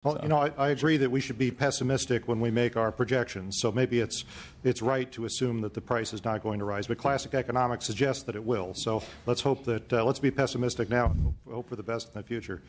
Well, So. you know, I agree that we should be pessimistic when we make our projections. So maybe it's right to assume that the price is not going to rise. But classic economics suggests that it will. So let's hope that let's be pessimistic now and hope for the best in the future.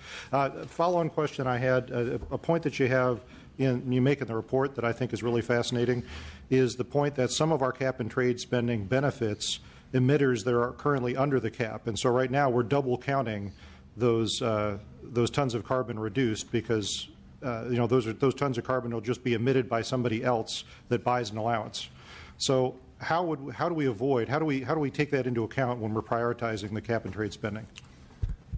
Follow-on question I had, a point that you make in the report that I think is really fascinating, is the point that some of our cap-and-trade spending benefits emitters that are currently under the cap. And so right now we're double counting those tons of carbon reduced because you know, those tons of carbon will just be emitted by somebody else that buys an allowance. So how do we take that into account when we're prioritizing the cap and trade spending?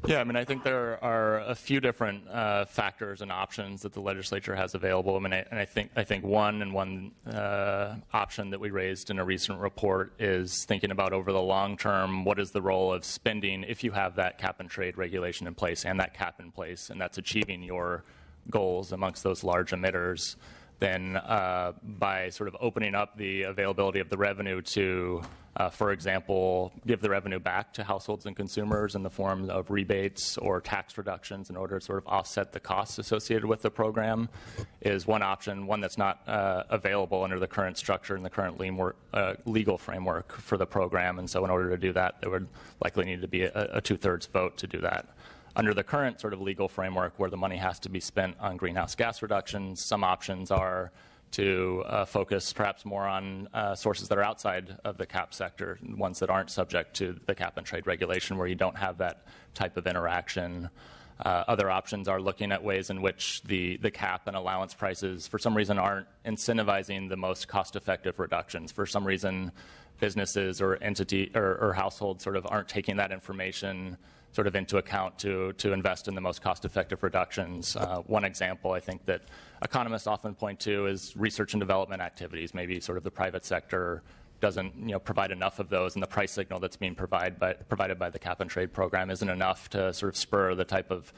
Yeah, I mean, I think there are a few different factors and options that the legislature has available. I mean, I think one option that we raised in a recent report is thinking about over the long term, what is the role of spending if you have that cap and trade regulation in place and that cap in place, and that's achieving your goals amongst those large emitters. Then by sort of opening up the availability of the revenue to, for example, give the revenue back to households and consumers in the form of rebates or tax reductions in order to sort of offset the costs associated with the program is one option, one that's not available under the current structure and the current legal framework for the program. And so in order to do that, there would likely need to be a two-thirds vote to do that. Under the current sort of legal framework where the money has to be spent on greenhouse gas reductions, some options are to focus perhaps more on sources that are outside of the cap sector, ones that aren't subject to the cap and trade regulation where you don't have that type of interaction. Other options are looking at ways in which the cap and allowance prices for some reason aren't incentivizing the most cost-effective reductions. For some reason, businesses or or households sort of aren't taking that information sort of into account to invest in the most cost-effective reductions. One example I think that economists often point to is research and development activities. Maybe sort of the private sector doesn't provide enough of those, and the price signal that's being provided by the cap and trade program isn't enough to sort of spur that type of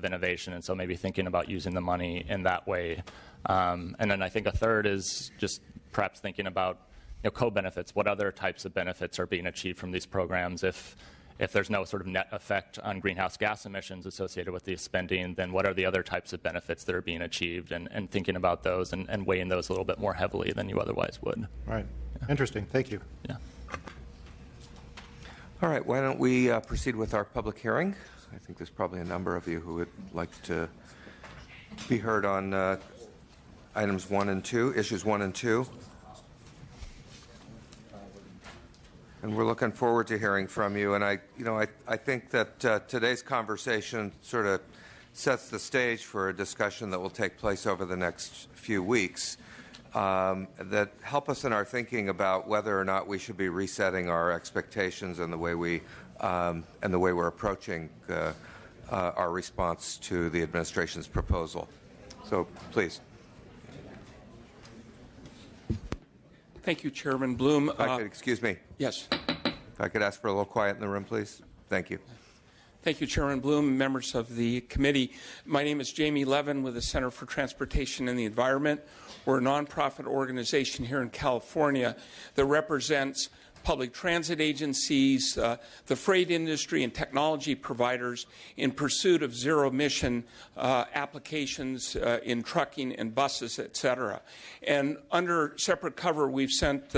innovation. And so maybe thinking about using the money in that way. And then I think a third is just perhaps thinking about co-benefits. What other types of benefits are being achieved from these programs? If there's no sort of net effect on greenhouse gas emissions associated with the spending, then what are the other types of benefits that are being achieved, and thinking about those and weighing those a little bit more heavily than you otherwise would. Right. Yeah. Interesting. Thank you. Yeah. All right. Why don't we proceed with our public hearing? I think there's probably a number of you who would like to be heard on items 1 and 2, issues 1 and 2. And we're looking forward to hearing from you. And I think that today's conversation sort of sets the stage for a discussion that will take place over the next few weeks that help us in our thinking about whether or not we should be resetting our expectations and the way we're approaching our response to the administration's proposal. So, please. Thank you, Chairman Bloom. Excuse me. Yes. If I could ask for a little quiet in the room, please. Thank you. Thank you, Chairman Bloom, members of the committee. My name is Jamie Levin with the Center for Transportation and the Environment. We're a nonprofit organization here in California that represents public transit agencies, the freight industry, and technology providers in pursuit of zero-emission applications in trucking and buses, et cetera. And under separate cover, we've sent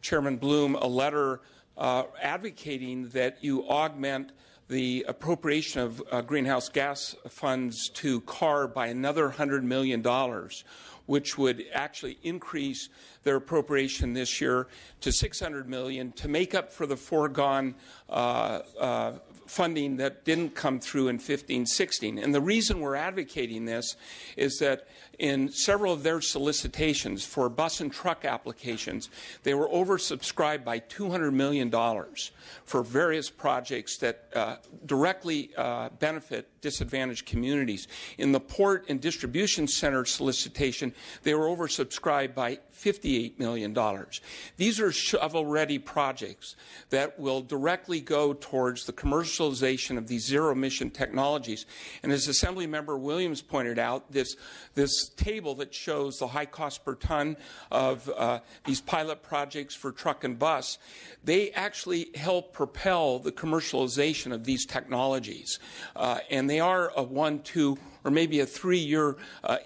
Chairman Bloom a letter advocating that you augment the appropriation of greenhouse gas funds to CAR by another $100 million, which would actually increase their appropriation this year to $600 million to make up for the foregone funding that didn't come through in 15-16. And the reason we're advocating this is that in several of their solicitations for bus and truck applications, they were oversubscribed by $200 million for various projects that directly benefit disadvantaged communities. In the port and distribution center solicitation, they were oversubscribed by $58 million. These are shovel-ready projects that will directly go towards the commercial commercialization of these zero-emission technologies. And as Assemblymember Williams pointed out, this table that shows the high cost per ton of these pilot projects for truck and bus, they actually help propel the commercialization of these technologies. And they are a 1, 2, or maybe a 3-year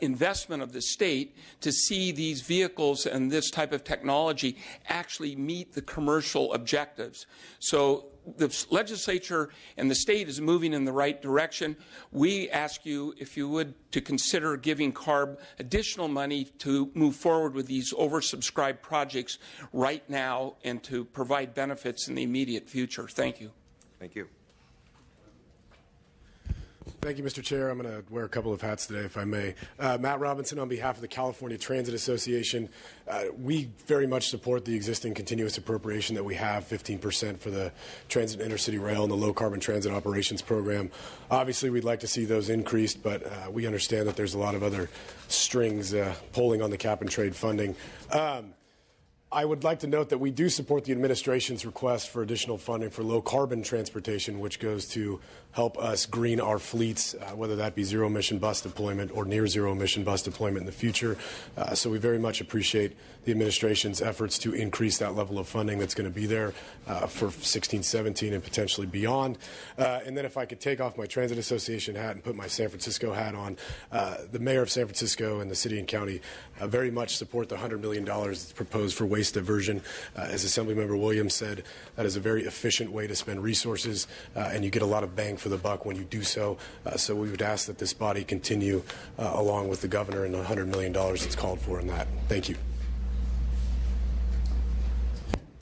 investment of the state to see these vehicles and this type of technology actually meet the commercial objectives. So the legislature and the state is moving in the right direction. We ask you, if you would, to consider giving CARB additional money to move forward with these oversubscribed projects right now and to provide benefits in the immediate future. Thank you. Thank you. Thank you, Mr. Chair. I'm going to wear a couple of hats today, if I may. Matt Robinson on behalf of the California Transit Association. We very much support the existing continuous appropriation that we have, 15% for the transit intercity rail and the low-carbon transit operations program. Obviously, we'd like to see those increased, but we understand that there's a lot of other strings pulling on the cap-and-trade funding. I would like to note that we do support the administration's request for additional funding for low-carbon transportation, which goes to help us green our fleets, whether that be zero-emission bus deployment or near-zero-emission bus deployment in the future. So we very much appreciate the administration's efforts to increase that level of funding that's going to be there for 16, 17, and potentially beyond. And then if I could take off my Transit Association hat and put my San Francisco hat on, the mayor of San Francisco and the city and county very much support the $100 million that's proposed for waste diversion. As Assemblymember Williams said, that is a very efficient way to spend resources, and you get a lot of bang for the buck when you do so. So we would ask that this body continue along with the governor and the $100 million that's called for in that. Thank you.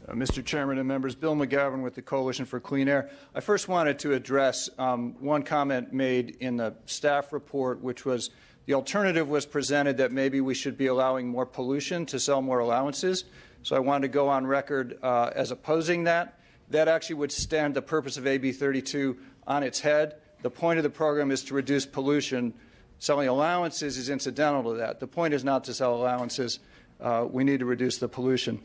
Mr. Chairman and members, Bill McGavin with the Coalition for Clean Air. I first wanted to address one comment made in the staff report, which was the alternative was presented that maybe we should be allowing more pollution to sell more allowances. So I wanted to go on record as opposing that. That actually would stand the purpose of AB 32 on its head. The point of the program is to reduce pollution. Selling allowances is incidental to that. The point is not to sell allowances. We need to reduce the pollution.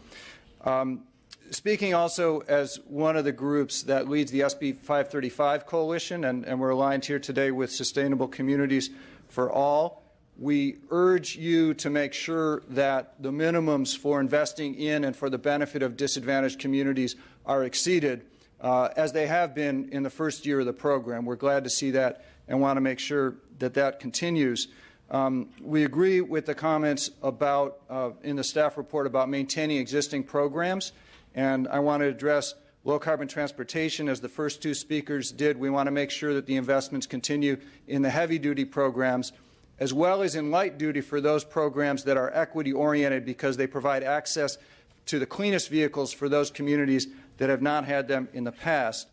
Speaking also as one of the groups that leads the SB 535 coalition, and we're aligned here today with Sustainable Communities for All, we urge you to make sure that the minimums for investing in and for the benefit of disadvantaged communities are exceeded, as they have been in the first year of the program. We're glad to see that and want to make sure that that continues. We agree with the comments about in the staff report about maintaining existing programs. And I want to address low-carbon transportation, as the first two speakers did. We want to make sure that the investments continue in the heavy-duty programs, as well as in light-duty for those programs that are equity-oriented because they provide access to the cleanest vehicles for those communities that have not had them in the past.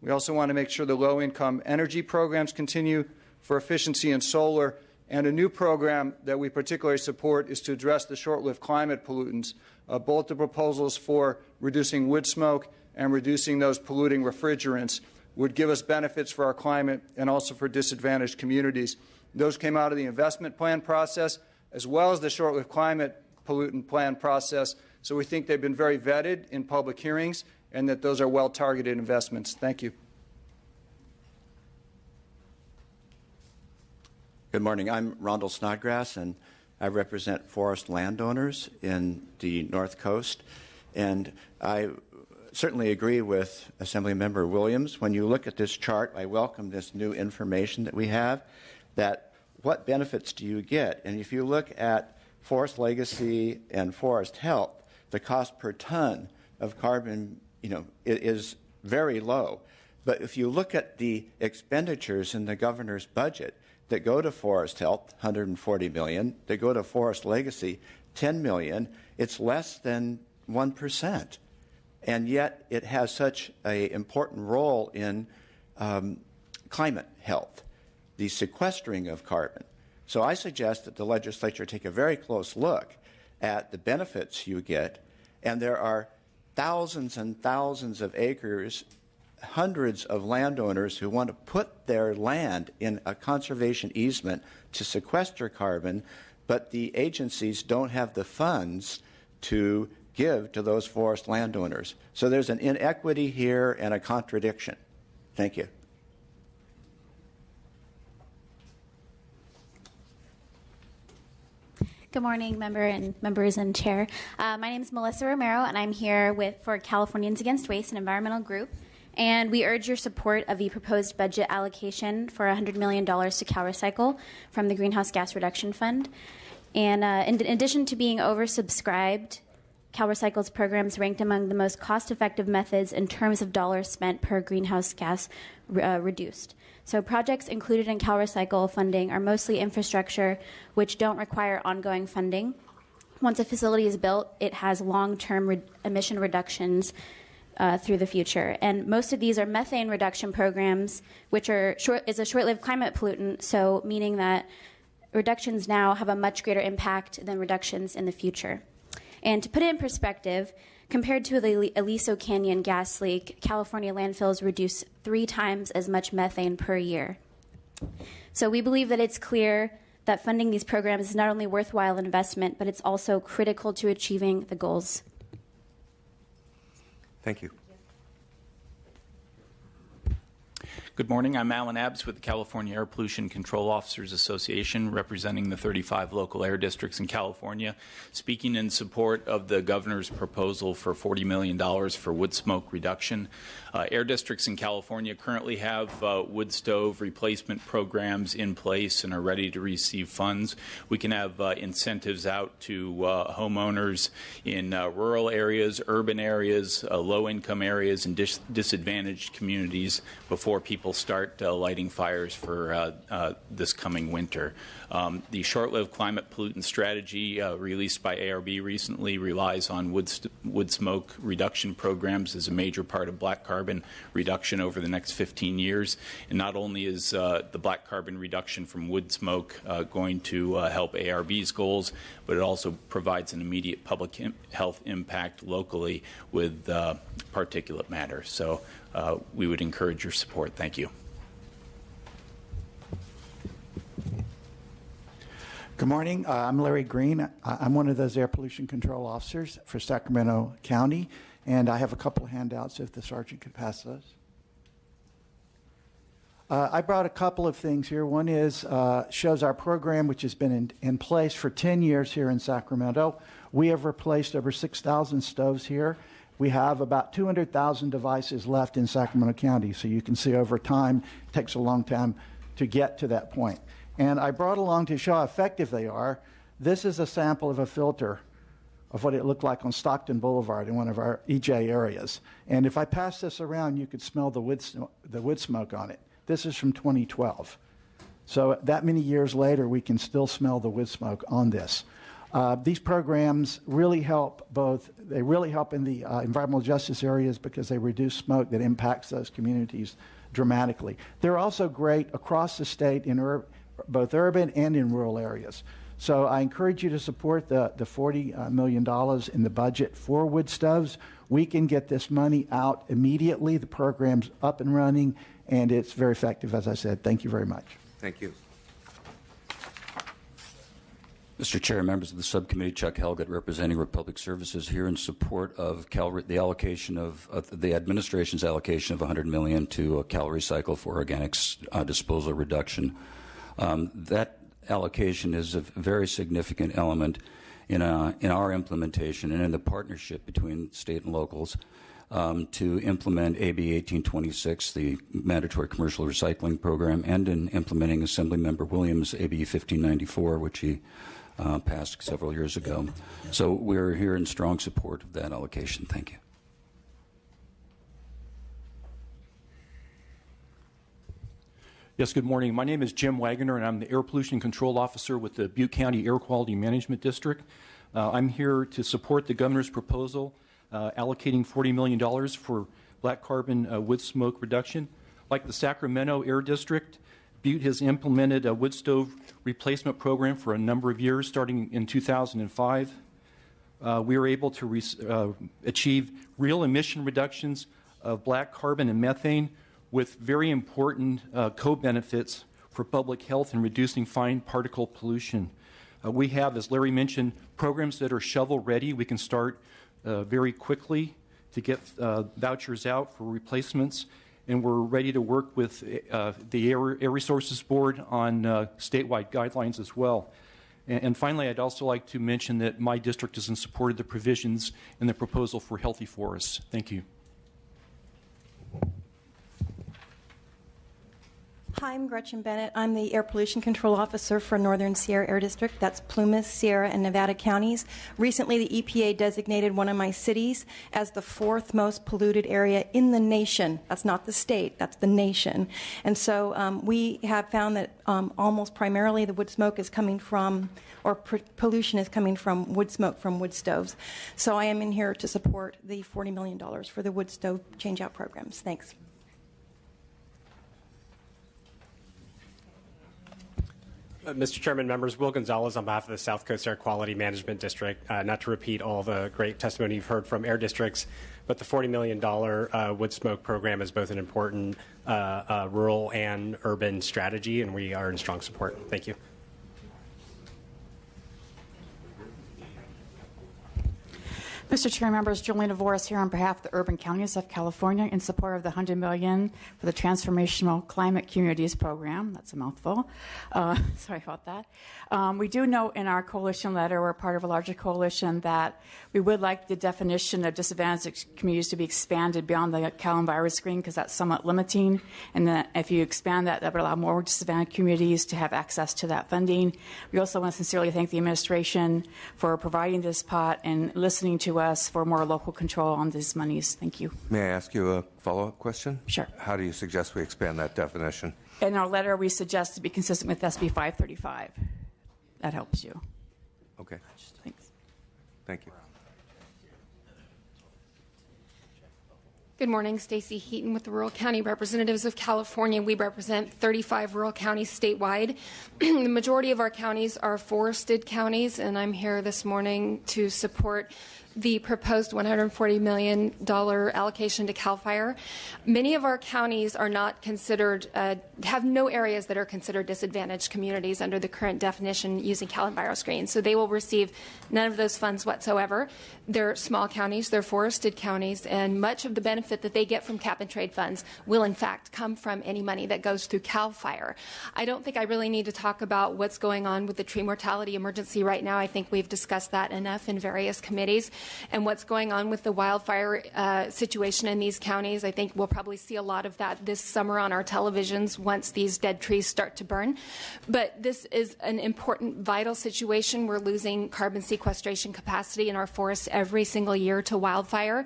We also want to make sure the low-income energy programs continue for efficiency in solar. And a new program that we particularly support is to address the short-lived climate pollutants. Both the proposals for reducing wood smoke and reducing those polluting refrigerants would give us benefits for our climate and also for disadvantaged communities. Those came out of the investment plan process as well as the short-lived climate pollutant plan process. So we think they've been very vetted in public hearings and that those are well-targeted investments. Thank you. Good morning. I'm Rondell Snodgrass, and I represent forest landowners in the North Coast. And I certainly agree with Assemblymember Williams. When you look at this chart, I welcome this new information that we have, that what benefits do you get? And if you look at forest legacy and forest health, the cost per ton of carbon, it is very low. But if you look at the expenditures in the governor's budget that go to forest health, $140 million, that go to forest legacy, $10 million, it's less than 1%. And yet it has such an important role in climate health, the sequestering of carbon. So I suggest that the legislature take a very close look at the benefits you get, and there are thousands and thousands of acres, hundreds of landowners who want to put their land in a conservation easement to sequester carbon, but the agencies don't have the funds to give to those forest landowners. So there's an inequity here and a contradiction. Thank you. Good morning, members and chair. My name is Melissa Romero, and I'm here for Californians Against Waste, an environmental group. And we urge your support of the proposed budget allocation for $100 million to CalRecycle from the Greenhouse Gas Reduction Fund. And in addition to being oversubscribed, CalRecycle's programs ranked among the most cost-effective methods in terms of dollars spent per greenhouse gas reduced. So projects included in CalRecycle funding are mostly infrastructure which don't require ongoing funding. Once a facility is built, it has long-term emission reductions through the future. And most of these are methane reduction programs, which is a short-lived climate pollutant, so meaning that reductions now have a much greater impact than reductions in the future. And to put it in perspective, compared to the Aliso Canyon gas leak, California landfills reduce 3 times as much methane per year. So we believe that it's clear that funding these programs is not only worthwhile investment, but it's also critical to achieving the goals. Thank you. Good morning. I'm Alan Abbs with the California Air Pollution Control Officers Association, representing the 35 local air districts in California, speaking in support of the governor's proposal for $40 million for wood smoke reduction. Air districts in California currently have wood stove replacement programs in place and are ready to receive funds. We can have incentives out to homeowners in rural areas, urban areas, low-income areas, and disadvantaged communities before people start lighting fires for this coming winter. The short-lived climate pollutant strategy released by ARB recently relies on wood smoke reduction programs as a major part of black carbon reduction over the next 15 years. And not only is the black carbon reduction from wood smoke going to help ARB's goals, but it also provides an immediate public health impact locally with particulate matter. So we would encourage your support. Thank you. Good morning. I'm Larry Green. I'm one of those air pollution control officers for Sacramento County, and I have a couple of handouts if the sergeant could pass those. I brought a couple of things here. One is shows our program, which has been in place for 10 years here in Sacramento. We have replaced over 6,000 stoves here. We have about 200,000 devices left in Sacramento County, so you can see over time it takes a long time to get to that point. And I brought along to show how effective they are. This is a sample of a filter of what it looked like on Stockton Boulevard in one of our EJ areas. And if I pass this around, you could smell the wood smoke on it. This is from 2012. So that many years later, we can still smell the wood smoke on this. These programs really help they really help in the environmental justice areas because they reduce smoke that impacts those communities dramatically. They're also great across the state in both urban and in rural areas. So I encourage you to support the $40 million in the budget for wood stoves. We can get this money out immediately. The program's up and running, and it's very effective, as I said. Thank you very much. Thank you. Mr. Chair, members of the subcommittee, Chuck Helgett, representing Republic Services, here in support of the allocation of the administration's allocation of $100 million to CalRecycle for organics disposal reduction. That allocation is a very significant element in our implementation and in the partnership between state and locals to implement AB 1826, the mandatory commercial recycling program, and in implementing Assemblymember Williams' AB 1594, which he passed several years ago. So we're here in strong support of that allocation. Thank you. Yes, good morning. My name is Jim Wagoner, and I'm the Air Pollution Control Officer with the Butte County Air Quality Management District. I'm here to support the governor's proposal allocating $40 million for black carbon wood smoke reduction. Like the Sacramento Air District, Butte has implemented a wood stove replacement program for a number of years, starting in 2005. We were able to achieve real emission reductions of black carbon and methane with very important co-benefits for public health and reducing fine particle pollution. We have, as Larry mentioned, programs that are shovel-ready. We can start very quickly to get vouchers out for replacements, and we're ready to work with the Air Resources Board on statewide guidelines as well. And finally, I'd also like to mention that my district is in support of the provisions in the proposal for healthy forests. Thank you. Hi, I'm Gretchen Bennett. I'm the Air Pollution Control Officer for Northern Sierra Air District. That's Plumas, Sierra, and Nevada counties. Recently, the EPA designated one of my cities as the 4th most polluted area in the nation. That's not the state, that's the nation. And so we have found that almost primarily the wood smoke is coming from, or pollution is coming from wood smoke from wood stoves. So I am in here to support the $40 million for the wood stove change-out programs. Thanks. Mr. Chairman, members, Will Gonzalez on behalf of the South Coast Air Quality Management District. Not to repeat all the great testimony you've heard from air districts, but the $40 million wood smoke program is both an important rural and urban strategy, and we are in strong support. Thank you. Mr. Chair, members, Julie Navoris here on behalf of the urban counties of California in support of the $100 million for the Transformational Climate Communities Program. That's a mouthful. Sorry about that. We do note in our coalition letter, we're part of a larger coalition, that we would like the definition of disadvantaged communities to be expanded beyond the CalEnviro screen, because that's somewhat limiting. And that if you expand that, that would allow more disadvantaged communities to have access to that funding. We also want to sincerely thank the administration for providing this pot and listening to us for more local control on these monies. Thank you. May I ask you a follow-up question? Sure. How do you suggest we expand that definition? In our letter, we suggest to be consistent with SB 535. That helps you. Okay. Thanks. Thank you. Good morning, Stacy Heaton with the Rural County Representatives of California. We represent 35 rural counties statewide. The majority of our counties are forested counties, and I'm here this morning to support the proposed $140 million allocation to CAL FIRE. Many of our counties are not considered, have no areas that are considered disadvantaged communities under the current definition using CalEnviro screen. So they will receive none of those funds whatsoever. They're small counties, they're forested counties, and much of the benefit that they get from cap and trade funds will in fact come from any money that goes through CAL FIRE. I don't think I really need to talk about what's going on with the tree mortality emergency right now. I think we've discussed that enough in various committees. And what's going on with the wildfire situation in these counties, I think we'll probably see a lot of that this summer on our televisions once these dead trees start to burn. But this is an important, vital situation. We're losing carbon sequestration capacity in our forests every single year to wildfire,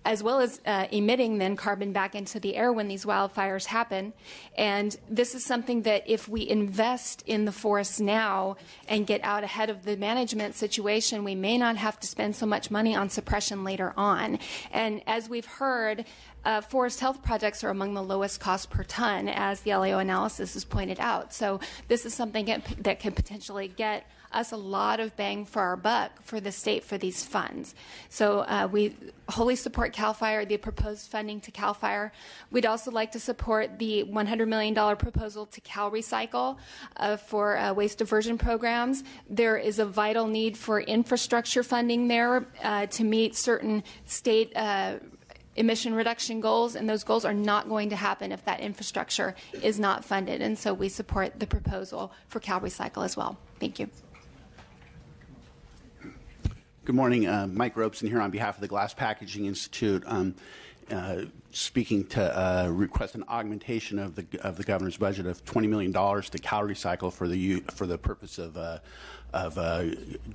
as well as emitting then carbon back into the air when these wildfires happen. And this is something that if we invest in the forests now and get out ahead of the management situation, we may not have to spend so much money on suppression later on. And as we've heard, forest health projects are among the lowest cost per ton, as the LAO analysis has pointed out. So this is something that can potentially get us a lot of bang for our buck for the state for these funds. So we wholly support CAL FIRE, the proposed funding to CAL FIRE. We'd also like to support the $100 million proposal to Cal Recycle for waste diversion programs. There is a vital need for infrastructure funding there to meet certain state emission reduction goals, and those goals are not going to happen if that infrastructure is not funded. And so we support the proposal for Cal Recycle as well. Thank you. Good morning. Mike Robeson here on behalf of the Glass Packaging Institute, speaking to request an augmentation of the governor's budget of $20 million to Cal Recycle for the purpose of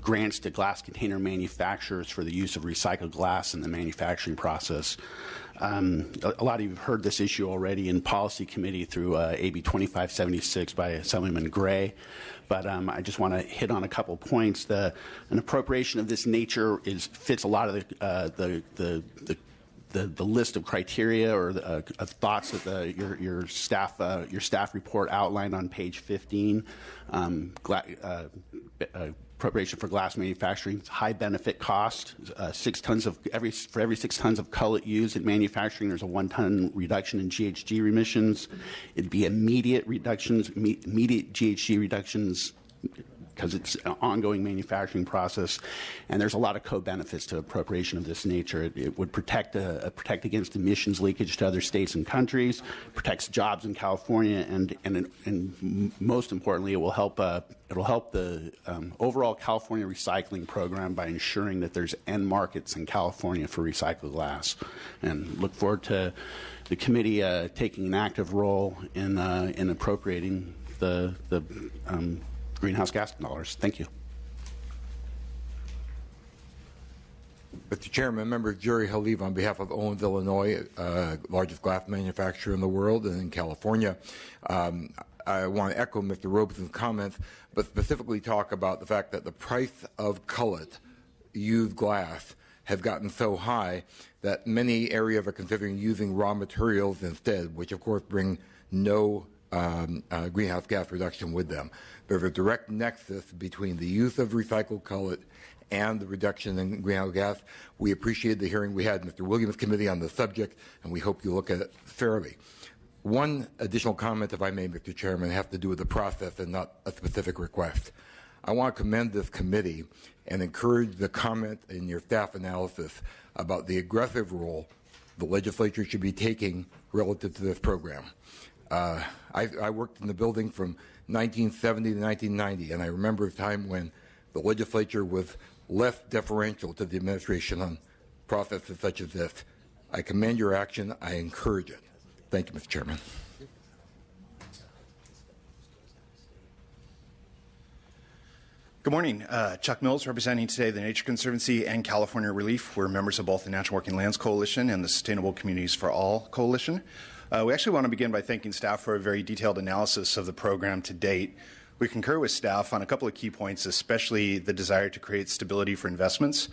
grants to glass container manufacturers for the use of recycled glass in the manufacturing process. A lot of you have heard this issue already in policy committee through AB 2576 by Assemblyman Gray, but I just want to hit on a couple points. An appropriation of this nature fits a lot of the list of criteria or of thoughts that your staff report outlined on page 15. Appropriation for glass manufacturing, high benefit cost. For every 6 tons of cullet used in manufacturing, there's a 1 ton reduction in GHG emissions. It'd be immediate GHG reductions because it's an ongoing manufacturing process, and there's a lot of co-benefits to appropriation of this nature. It would protect against emissions leakage to other states and countries, protects jobs in California, and most importantly, it will help the overall California recycling program by ensuring that there's end markets in California for recycled glass. And look forward to the committee taking an active role in appropriating the greenhouse gas dollars. Thank you. Mr. Chairman, member Jerry Haliv on behalf of Owens, Illinois, largest glass manufacturer in the world and in California. I want to echo Mr. Robeson's comments, but specifically talk about the fact that the price of cullet, used glass, has gotten so high that many areas are considering using raw materials instead, which of course bring no greenhouse gas reduction with them. There's a direct nexus between the use of recycled cullet and the reduction in greenhouse gas. We appreciate the hearing we had in Mr. Williams' committee on the subject, and we hope you look at it fairly. One additional comment, if I may, Mr. Chairman, has to do with the process and not a specific request. I want to commend this committee and encourage the comment in your staff analysis about the aggressive role the legislature should be taking relative to this program. I worked in the building from 1970 to 1990, and I remember a time when the legislature was less deferential to the administration on processes such as this. I commend your action. I encourage it. Thank you, Mr. Chairman. Good morning. Chuck Mills, representing today the Nature Conservancy and California Relief. We're members of both the Natural Working Lands Coalition and the Sustainable Communities for All Coalition. We actually want to begin by thanking staff for a very detailed analysis of the program to date. We concur with staff on a couple of key points, especially the desire to create stability for investments.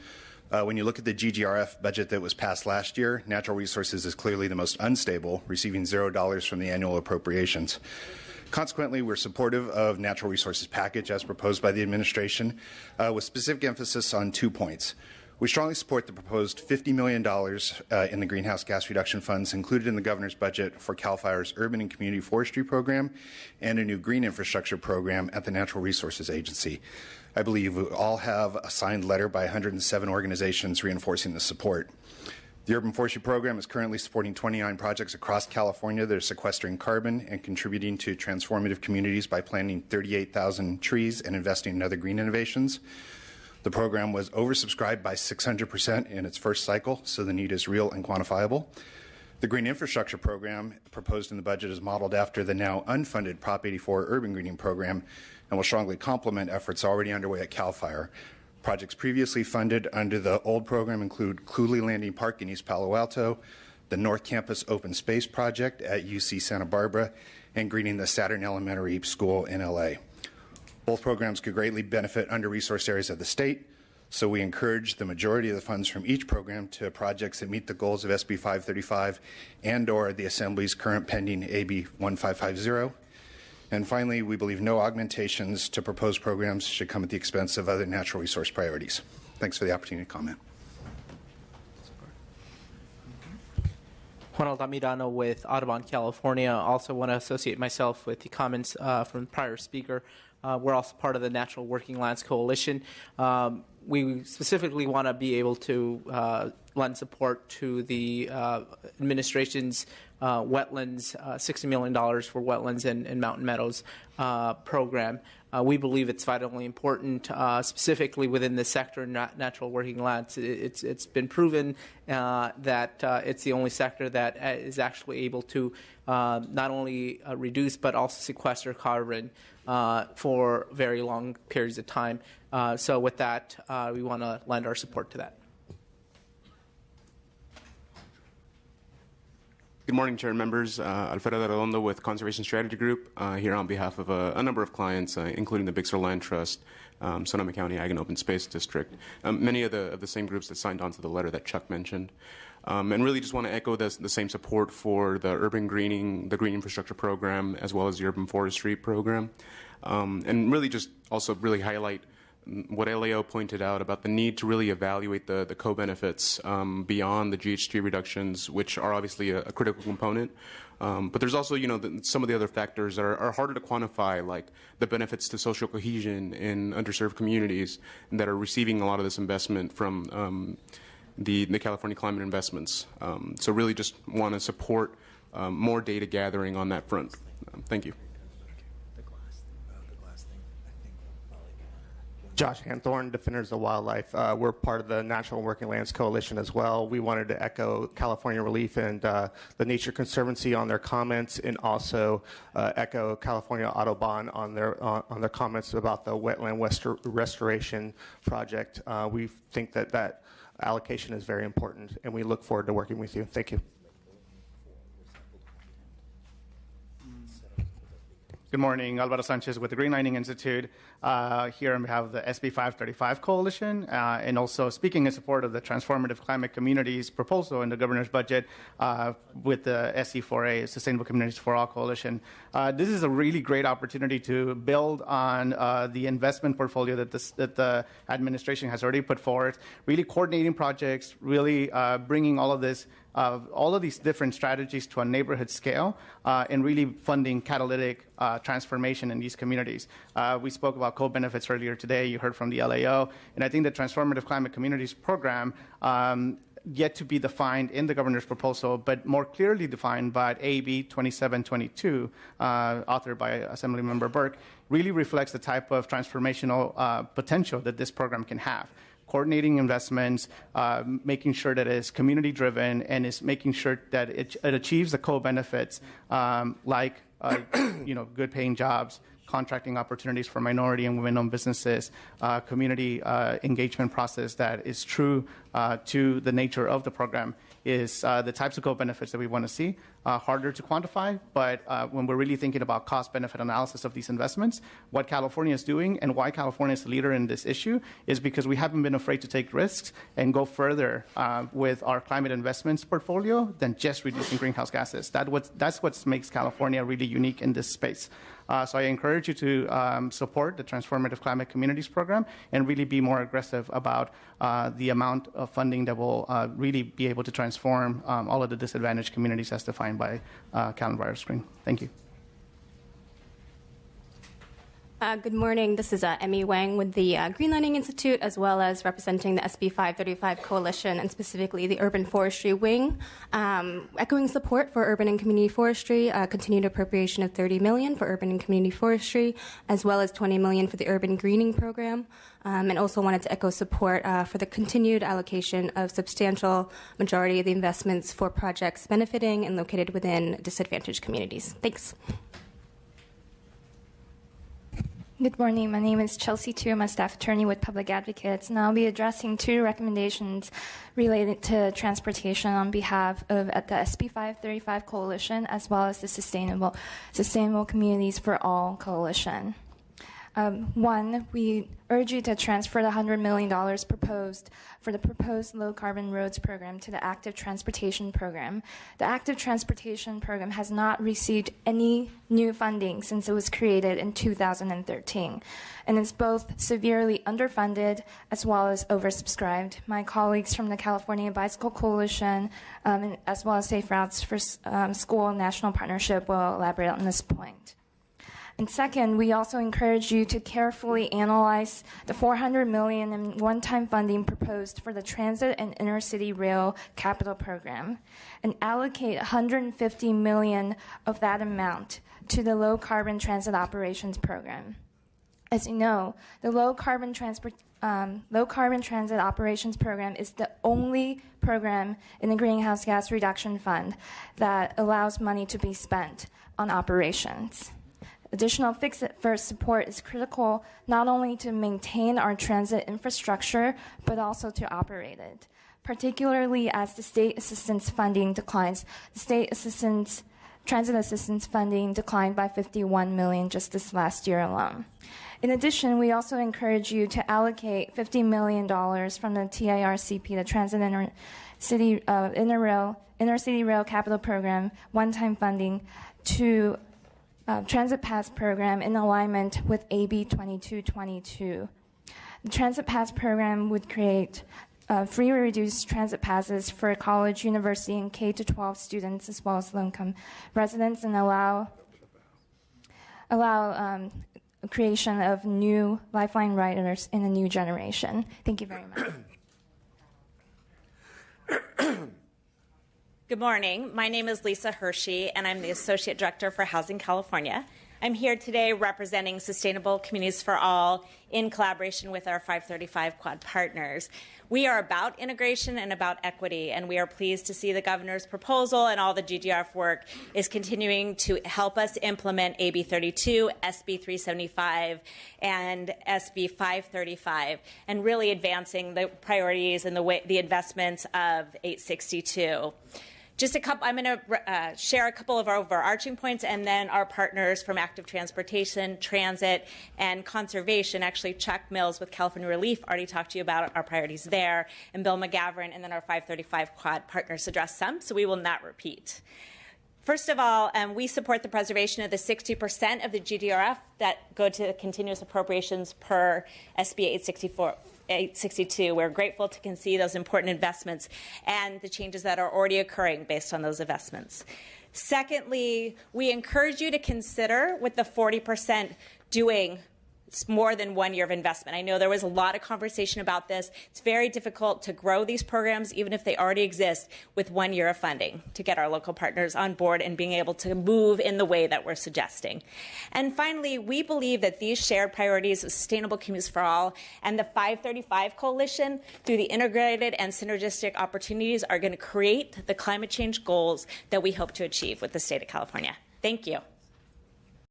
When you look at the GGRF budget that was passed last year, natural resources is clearly the most unstable, receiving $0 from the annual appropriations. Consequently, we're supportive of natural resources package as proposed by the administration, with specific emphasis on 2 points. We strongly support the proposed $50 million in the greenhouse gas reduction funds included in the governor's budget for CAL FIRE's urban and community forestry program and a new green infrastructure program at the Natural Resources Agency. I believe we all have a signed letter by 107 organizations reinforcing the support. The urban forestry program is currently supporting 29 projects across California that are sequestering carbon and contributing to transformative communities by planting 38,000 trees and investing in other green innovations. The program was oversubscribed by 600% in its first cycle, so the need is real and quantifiable. The green infrastructure program proposed in the budget is modeled after the now unfunded Prop 84 urban greening program and will strongly complement efforts already underway at CAL FIRE. Projects previously funded under the old program include Cooley Landing Park in East Palo Alto, the North Campus Open Space Project at UC Santa Barbara, and greening the Saturn Elementary School in LA. Both programs could greatly benefit under-resourced areas of the state, so we encourage the majority of the funds from each program to projects that meet the goals of SB 535 and/or the Assembly's current pending AB 1550. And finally, we believe no augmentations to proposed programs should come at the expense of other natural resource priorities. Thanks for the opportunity to comment. Juan Altamirano with Audubon, California. Also want to associate myself with the comments from the prior speaker. We're also part of the Natural Working Lands Coalition. We specifically want to be able to lend support to the administration's wetlands, $60 million for wetlands and mountain meadows program. We believe it's vitally important, specifically within the sector, natural working lands. It's been proven that it's the only sector that is actually able to not only reduce but also sequester carbon for very long periods of time. So with that, we want to lend our support to that. Good morning, Chair and members. Alfredo Redondo with Conservation Strategy Group, here on behalf of a number of clients, including the Big Sur Land Trust, Sonoma County Ag and Open Space District, many of the same groups that signed on to the letter that Chuck mentioned. And really just want to echo the same support for the urban greening, the green infrastructure program, as well as the urban forestry program. And really just also really highlight what LAO pointed out about the need to really evaluate the co-benefits beyond the GHG reductions, which are obviously a critical component. But there's also, some of the other factors that are harder to quantify, like the benefits to social cohesion in underserved communities that are receiving a lot of this investment from the California climate investments. So really just want to support more data gathering on that front. Thank you. Josh Hanthorne, Defenders of Wildlife. We're part of the National Working Lands Coalition as well. We wanted to echo California Relief and the Nature Conservancy on their comments, and also echo California Audubon on their comments about the wetland restoration project. We think that allocation is very important, and we look forward to working with you. Thank you. Good morning, Alvaro Sanchez with the Green Lining Institute, here on behalf of the SB 535 Coalition, and also speaking in support of the Transformative Climate Communities proposal in the governor's budget with the SC4A, Sustainable Communities for All Coalition. This is a really great opportunity to build on the investment portfolio that the administration has already put forth, really coordinating projects, really bringing all of these different strategies to a neighborhood scale, and really funding catalytic transformation in these communities. We spoke about co-benefits earlier today. You heard from the LAO. And I think the Transformative Climate Communities program, yet to be defined in the governor's proposal, but more clearly defined by AB 2722, authored by Assemblymember Burke, really reflects the type of transformational potential that this program can have. Coordinating investments, making sure that it is community-driven, and is making sure that it achieves the co-benefits like good-paying jobs, contracting opportunities for minority and women-owned businesses, community engagement process that is true to the nature of the program, is the types of co-benefits that we want to see. Harder to quantify, but when we're really thinking about cost-benefit analysis of these investments, what California is doing and why California is the leader in this issue is because we haven't been afraid to take risks and go further with our climate investments portfolio than just reducing greenhouse gases. That's what makes California really unique in this space. So I encourage you to support the Transformative Climate Communities program and really be more aggressive about the amount of funding that will really be able to transform all of the disadvantaged communities as defined by calendar on our screen. Thank you. Good morning. This is Emmy Wang with the Green Lining Institute, as well as representing the SB 535 Coalition, and specifically the Urban Forestry Wing. Echoing support for urban and community forestry, continued appropriation of $30 million for urban and community forestry, as well as $20 million for the urban greening program. And also wanted to echo support for the continued allocation of substantial majority of the investments for projects benefiting and located within disadvantaged communities. Thanks. Good morning. My name is Chelsea Tu. I'm a staff attorney with Public Advocates, and I'll be addressing two recommendations related to transportation on behalf of the SB 535 Coalition, as well as the Sustainable Communities for All Coalition. One, we urge you to transfer the $100 million proposed for the proposed low-carbon roads program to the active transportation program. The active transportation program has not received any new funding since it was created in 2013, and it's both severely underfunded as well as oversubscribed. My colleagues from the California Bicycle Coalition, as well as Safe Routes for School National Partnership, will elaborate on this point. And second, we also encourage you to carefully analyze the $400 million in one-time funding proposed for the Transit and Intercity Rail Capital Program and allocate $150 million of that amount to the Low Carbon Transit Operations Program. As you know, the Low Carbon Transit Operations Program is the only program in the Greenhouse Gas Reduction Fund that allows money to be spent on operations. Additional fix-it-first support is critical not only to maintain our transit infrastructure, but also to operate it, particularly as the state assistance funding declines. The state transit assistance funding declined by $51 million just this last year alone. In addition, we also encourage you to allocate $50 million from the TIRCP, the Transit Intercity Rail Capital Program, one-time funding, to Transit Pass program in alignment with AB 2222. The Transit Pass program would create free or reduced transit passes for college, university, and K-12 students, as well as low-income residents, and allow creation of new Lifeline riders in a new generation. Thank you very much. Good morning. My name is Lisa Hershey, and I'm the Associate Director for Housing California. I'm here today representing Sustainable Communities for All in collaboration with our 535 Quad partners. We are about integration and about equity, and we are pleased to see the governor's proposal and all the GDRF work is continuing to help us implement AB 32, SB 375, and SB 535, and really advancing the priorities and the investments of 862. Just a couple, I'm going to share a couple of our overarching points, and then our partners from active transportation, transit, and conservation, actually Chuck Mills with California Relief already talked to you about our priorities there, and Bill McGavran, and then our 535 Quad partners addressed some, so we will not repeat. First of all, we support the preservation of the 60% of the GDRF that go to continuous appropriations per SB 862. We're grateful to see those important investments and the changes that are already occurring based on those investments. Secondly, we encourage you to consider with the 40% doing more than 1 year of investment. I know there was a lot of conversation about this. It's very difficult to grow these programs, even if they already exist, with 1 year of funding to get our local partners on board and being able to move in the way that we're suggesting. And finally, we believe that these shared priorities of Sustainable Communities for All and the 535 Coalition, through the integrated and synergistic opportunities, are going to create the climate change goals that we hope to achieve with the state of California. Thank you.